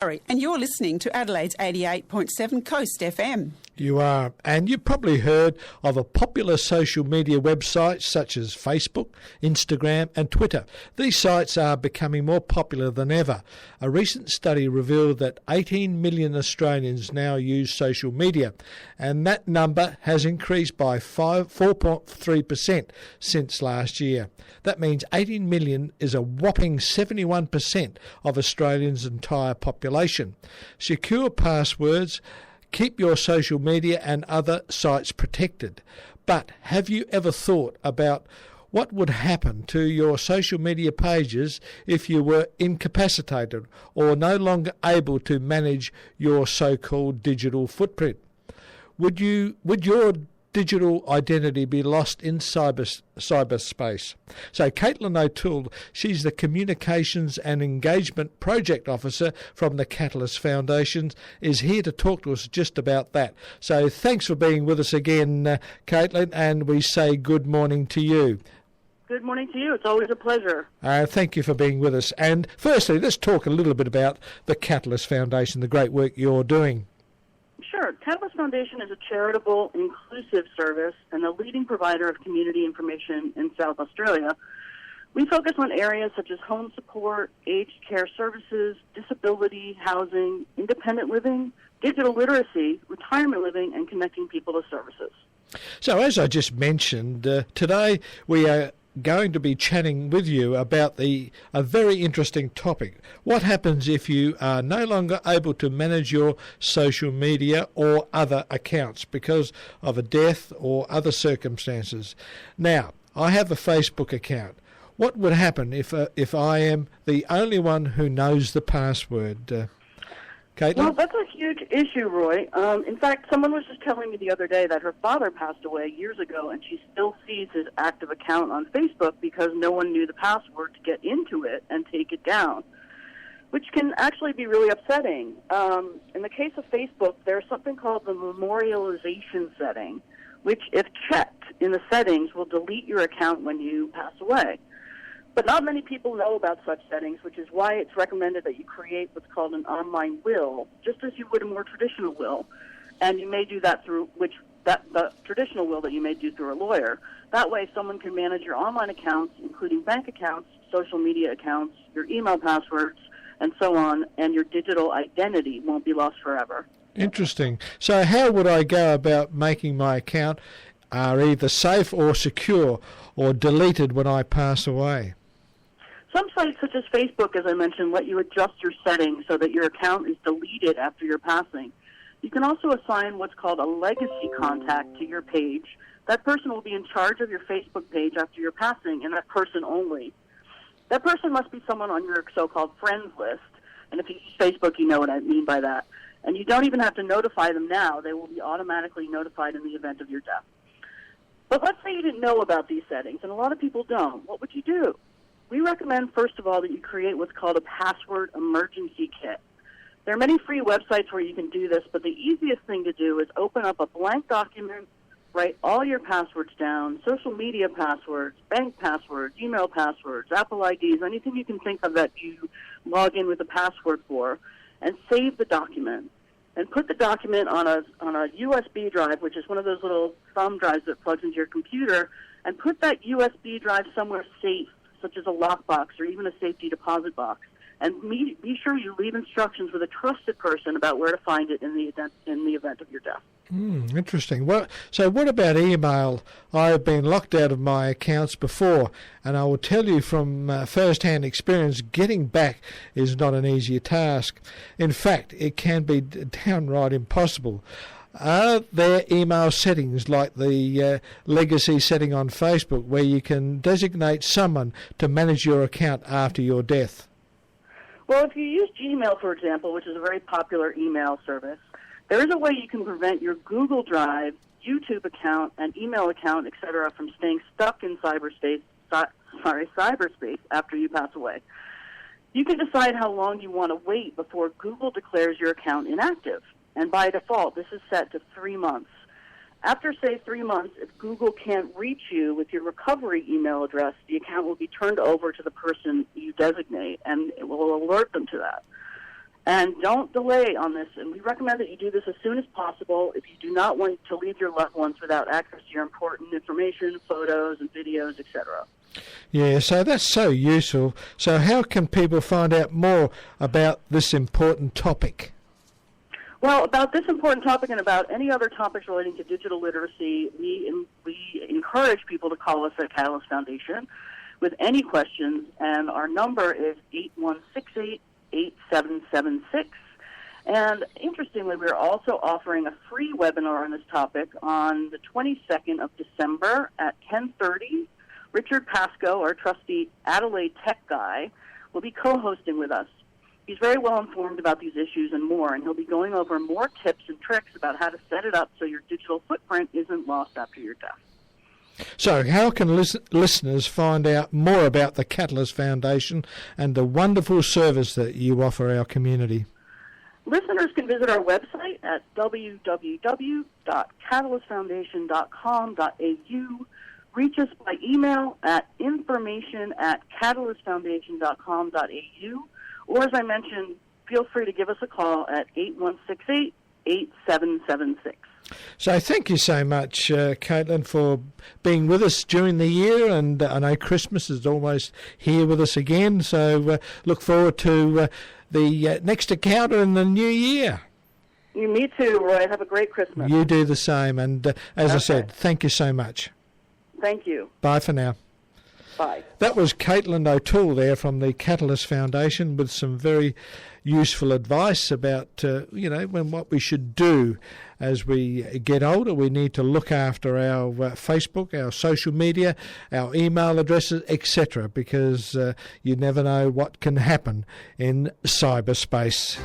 And you're listening to Adelaide's 88.7 Coast FM. You are, and you've probably heard of a popular social media websites such as Facebook, Instagram and Twitter. These sites are becoming more popular than ever. A recent study revealed that 18 million Australians now use social media, and that number has increased by 4.3% since last year. That means 18 million is a whopping 71% of Australians' entire population. Secure passwords keep your social media and other sites protected. But have you ever thought about what would happen to your social media pages if you were incapacitated or no longer able to manage your so-called digital footprint? Would your digital identity be lost in cyberspace? So Caitlin O'Toole, she's the Communications and Engagement Project Officer from the Catalyst Foundation, is here to talk to us just about that. So thanks for being with us again, Caitlin, and we say good morning to you. Good morning to you. It's always a pleasure. Thank you for being with us. And firstly, let's talk a little bit about the Catalyst Foundation, the great work you're doing. Sure. Catalyst Foundation is a charitable, inclusive service and the leading provider of community information in South Australia. We focus on areas such as home support, aged care services, disability, housing, independent living, digital literacy, retirement living, and connecting people to services. So as I just mentioned, today we are going to be chatting with you about a very interesting topic. What happens if you are no longer able to manage your social media or other accounts because of a death or other circumstances? Now, I have a Facebook account. What would happen if I am the only one who knows the password? Caitlin? Well, that's a huge issue, Roy. In fact, someone was just telling me the other day that her father passed away years ago, and she still sees his active account on Facebook because no one knew the password to get into it and take it down, which can actually be really upsetting. In the case of Facebook, there's something called the memorialization setting, which, if checked in the settings, will delete your account when you pass away. But not many people know about such settings, which is why it's recommended that you create what's called an online will, just as you would a more traditional will. And you may do that through the traditional will that you may do through a lawyer. That way someone can manage your online accounts, including bank accounts, social media accounts, your email passwords, and so on, and your digital identity won't be lost forever. Interesting. So how would I go about making my account either safe or secure or deleted when I pass away? Some sites, such as Facebook, as I mentioned, let you adjust your settings so that your account is deleted after your passing. You can also assign what's called a legacy contact to your page. That person will be in charge of your Facebook page after your passing, and that person only. That person must be someone on your so-called friends list, and if you use Facebook, you know what I mean by that. And you don't even have to notify them now. They will be automatically notified in the event of your death. But let's say you didn't know about these settings, and a lot of people don't. What would you do? We recommend, first of all, that you create what's called a password emergency kit. There are many free websites where you can do this, but the easiest thing to do is open up a blank document, write all your passwords down, social media passwords, bank passwords, email passwords, Apple IDs, anything you can think of that you log in with a password for, and save the document. And put the document on a USB drive, which is one of those little thumb drives that plugs into your computer, and put that USB drive somewhere safe, such as a lockbox or even a safety deposit box. And be sure you leave instructions with a trusted person about where to find it in the event of your death. Interesting. Well, so what about email? I've been locked out of my accounts before, and I will tell you from first-hand experience, getting back is not an easy task. In fact, it can be downright impossible. Are there email settings like the legacy setting on Facebook where you can designate someone to manage your account after your death? Well, if you use Gmail, for example, which is a very popular email service, there is a way you can prevent your Google Drive, YouTube account, and email account, etc., from staying stuck in cyberspace after you pass away. You can decide how long you want to wait before Google declares your account inactive. And by default, this is set to 3 months. After, say, 3 months, if Google can't reach you with your recovery email address, the account will be turned over to the person you designate, and it will alert them to that. And don't delay on this. And we recommend that you do this as soon as possible if you do not want to leave your loved ones without access to your important information, photos and videos, etc. Yeah, so that's so useful. So how can people find out more about this important topic? Well, about this important topic and about any other topics relating to digital literacy, we encourage people to call us at Catalyst Foundation with any questions, and our number is 8168-8776. And interestingly, we're also offering a free webinar on this topic on the 22nd of December at 10:30. Richard Pascoe, our trusty Adelaide tech guy, will be co-hosting with us. He's very well informed about these issues and more, and he'll be going over more tips and tricks about how to set it up so your digital footprint isn't lost after your death. So how can listeners find out more about the Catalyst Foundation and the wonderful service that you offer our community? Listeners can visit our website at www.catalystfoundation.com.au. Reach us by email at information@catalystfoundation.com.au. Or, as I mentioned, feel free to give us a call at 8168-8776. So thank you so much, Caitlin, for being with us during the year. And I know Christmas is almost here with us again. So look forward to the next encounter in the new year. Me too, Roy. Have a great Christmas. You do the same. And as I said, thank you so much. Thank you. Bye for now. Bye. That was Caitlin O'Toole there from the Catalyst Foundation with some very useful advice about, what we should do as we get older. We need to look after our Facebook, our social media, our email addresses, etc., because you never know what can happen in cyberspace.